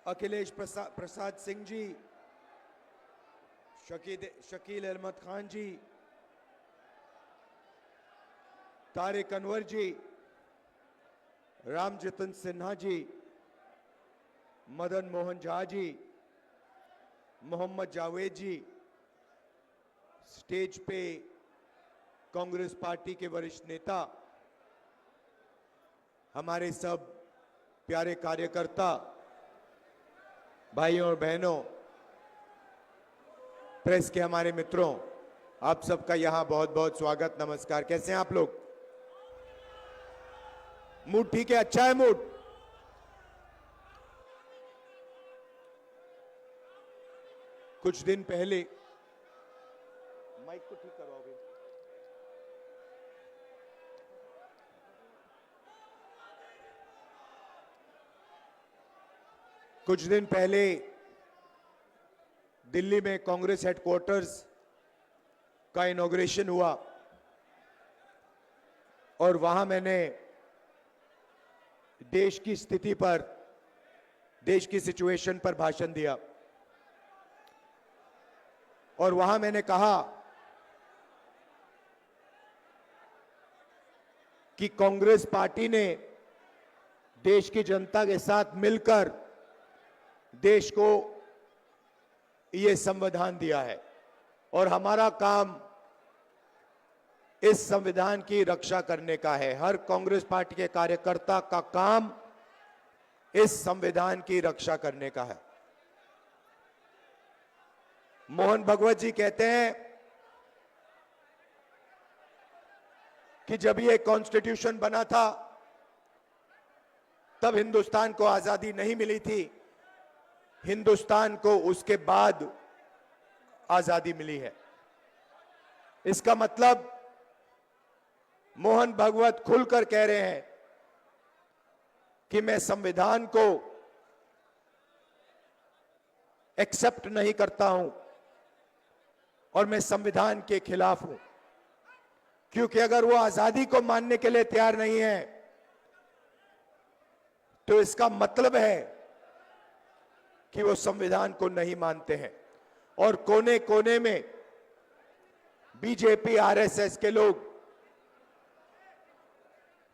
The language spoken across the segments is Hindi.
अखिलेश प्रसाद सिंह जी, शकील अहमद खान जी, तारिक अनवर जी, रामजतन सिन्हा जी, मदन मोहन झा जी, मोहम्मद जावेद जी, स्टेज पे कांग्रेस पार्टी के वरिष्ठ नेता, हमारे सब प्यारे कार्यकर्ता, भाइयों और बहनों, प्रेस के हमारे मित्रों, आप सबका यहां बहुत बहुत स्वागत, नमस्कार। कैसे हैं आप लोग? मूड ठीक है? अच्छा है मूड? कुछ दिन पहले, माइक को ठीक करो अभी। कुछ दिन पहले दिल्ली में कांग्रेस हेडक्वार्टर्स का इनॉग्रेशन हुआ और वहां मैंने देश की स्थिति पर, देश की सिचुएशन पर भाषण दिया और वहां मैंने कहा कि कांग्रेस पार्टी ने देश की जनता के साथ मिलकर देश को यह संविधान दिया है और हमारा काम इस संविधान की रक्षा करने का है। हर कांग्रेस पार्टी के कार्यकर्ता का काम इस संविधान की रक्षा करने का है। मोहन भगवत जी कहते हैं कि जब ये कॉन्स्टिट्यूशन बना था तब हिंदुस्तान को आजादी नहीं मिली थी, हिंदुस्तान को उसके बाद आजादी मिली है। इसका मतलब मोहन भगवत खुलकर कह रहे हैं कि मैं संविधान को एक्सेप्ट नहीं करता हूं और मैं संविधान के खिलाफ हूं, क्योंकि अगर वो आजादी को मानने के लिए तैयार नहीं है तो इसका मतलब है कि वो संविधान को नहीं मानते हैं। और कोने कोने में बीजेपी आरएसएस के लोग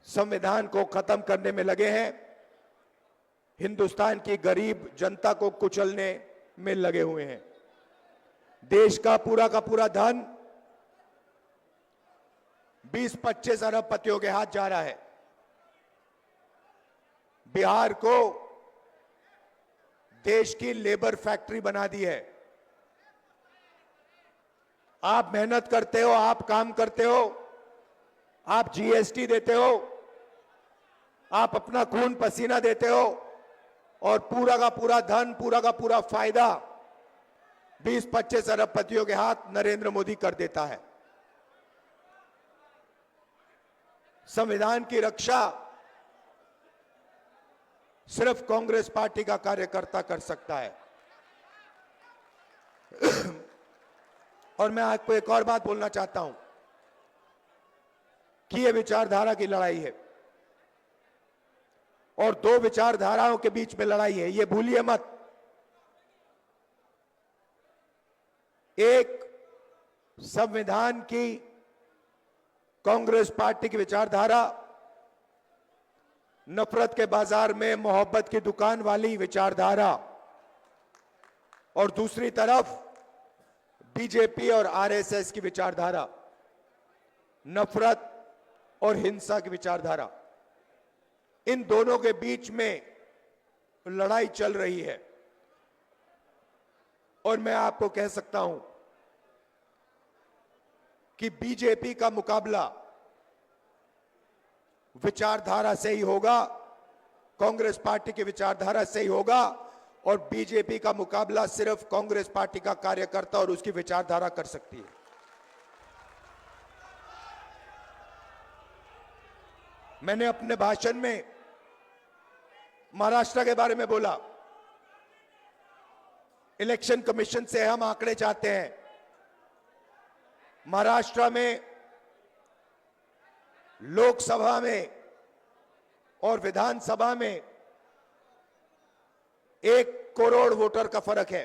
संविधान को खत्म करने में लगे हैं, हिंदुस्तान की गरीब जनता को कुचलने में लगे हुए हैं। देश का पूरा धन 20-25 अरबपतियों के हाथ जा रहा है। बिहार को देश की लेबर फैक्ट्री बना दी है। आप मेहनत करते हो, आप काम करते हो, आप जीएसटी देते हो, आप अपना खून पसीना देते हो और पूरा का पूरा धन, पूरा का पूरा फायदा 20-25 अरबपतियों के हाथ नरेंद्र मोदी कर देता है। संविधान की रक्षा सिर्फ कांग्रेस पार्टी का कार्यकर्ता कर सकता है। और मैं आपको एक और बात बोलना चाहता हूं कि यह विचारधारा की लड़ाई है और दो विचारधाराओं के बीच में लड़ाई है, यह भूलिए मत। एक संविधान की कांग्रेस पार्टी की विचारधारा, नफरत के बाजार में मोहब्बत की दुकान वाली विचारधारा, और दूसरी तरफ बीजेपी और आरएसएस की विचारधारा, नफरत और हिंसा की विचारधारा। इन दोनों के बीच में लड़ाई चल रही है और मैं आपको कह सकता हूं कि बीजेपी का मुकाबला विचारधारा से ही होगा, कांग्रेस पार्टी की विचारधारा से ही होगा, और बीजेपी का मुकाबला सिर्फ कांग्रेस पार्टी का कार्यकर्ता और उसकी विचारधारा कर सकती है। मैंने अपने भाषण में महाराष्ट्र के बारे में बोला। इलेक्शन कमीशन से हम आंकड़े चाहते हैं। महाराष्ट्र में लोकसभा में और विधानसभा में 1 करोड़ वोटर का फर्क है।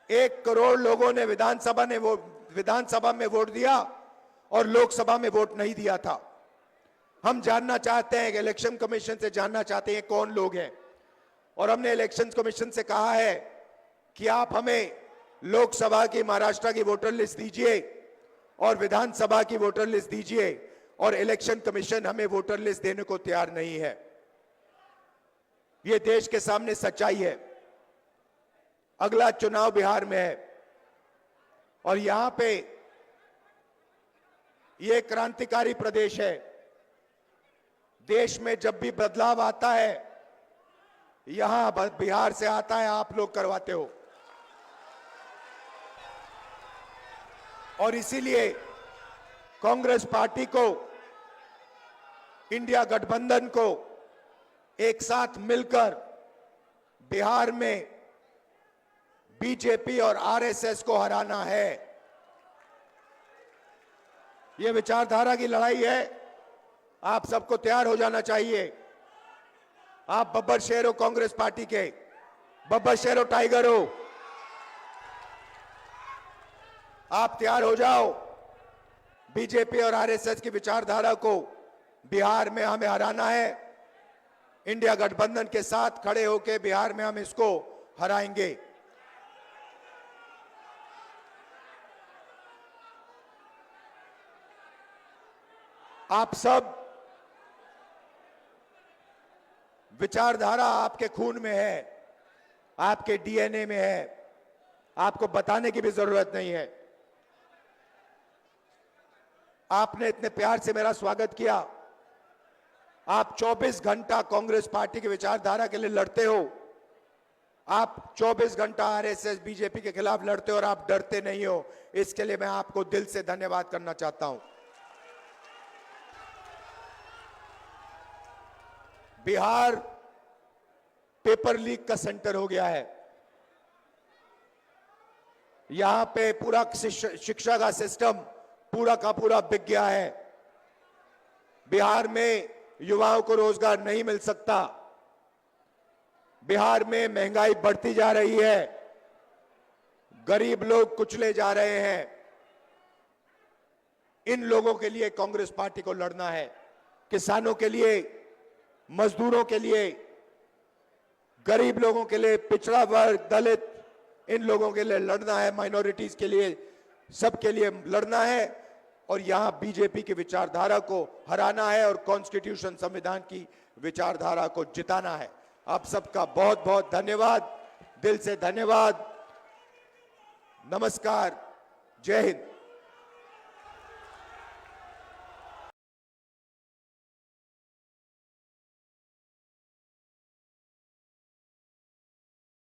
1 करोड़ लोगों ने विधानसभा में वोट दिया और लोकसभा में वोट नहीं दिया था। हम जानना चाहते हैं कि इलेक्शन कमीशन से जानना चाहते हैं कौन लोग हैं, और हमने इलेक्शन कमीशन से कहा है कि आप हमें लोकसभा की महाराष्ट्र की वोटर लिस्ट दीजिए और विधानसभा की वोटर लिस्ट दीजिए, और इलेक्शन कमीशन हमें वोटर लिस्ट देने को तैयार नहीं है। यह देश के सामने सच्चाई है। अगला चुनाव बिहार में है और यहां पे यह क्रांतिकारी प्रदेश है। देश में जब भी बदलाव आता है यहां बिहार से आता है, आप लोग करवाते हो। और इसीलिए कांग्रेस पार्टी को, इंडिया गठबंधन को एक साथ मिलकर बिहार में बीजेपी और आरएसएस को हराना है। यह विचारधारा की लड़ाई है। आप सबको तैयार हो जाना चाहिए। आप बब्बर शेर हो कांग्रेस पार्टी के, बब्बर शेर हो, टाइगर हो। आप तैयार हो जाओ। बीजेपी और आरएसएस की विचारधारा को बिहार में हमें हराना है। इंडिया गठबंधन के साथ खड़े होकर बिहार में हम इसको हराएंगे। आप सब, विचारधारा आपके खून में है, आपके डीएनए में है, आपको बताने की भी जरूरत नहीं है। आपने इतने प्यार से मेरा स्वागत किया। आप 24 घंटा कांग्रेस पार्टी की विचारधारा के लिए लड़ते हो। आप 24 घंटा आरएसएस बीजेपी के खिलाफ लड़ते हो और आप डरते नहीं हो। इसके लिए मैं आपको दिल से धन्यवाद करना चाहता हूं। बिहार पेपर लीक का सेंटर हो गया है। यहां पे पूरा शिक्षा का सिस्टम पूरा का पूरा बिक गया है। बिहार में युवाओं को रोजगार नहीं मिल सकता। बिहार में महंगाई बढ़ती जा रही है। गरीब लोग कुचले जा रहे हैं। इन लोगों के लिए कांग्रेस पार्टी को लड़ना है। किसानों के लिए, मजदूरों के लिए, गरीब लोगों के लिए, पिछड़ा वर्ग, दलित, इन लोगों के लिए लड़ना है। माइनॉरिटीज के लिए, सबके लिए लड़ना है। और यहां बीजेपी की विचारधारा को हराना है और कॉन्स्टिट्यूशन, संविधान की विचारधारा को जिताना है। आप सबका बहुत बहुत धन्यवाद, दिल से धन्यवाद। नमस्कार, जय हिंद।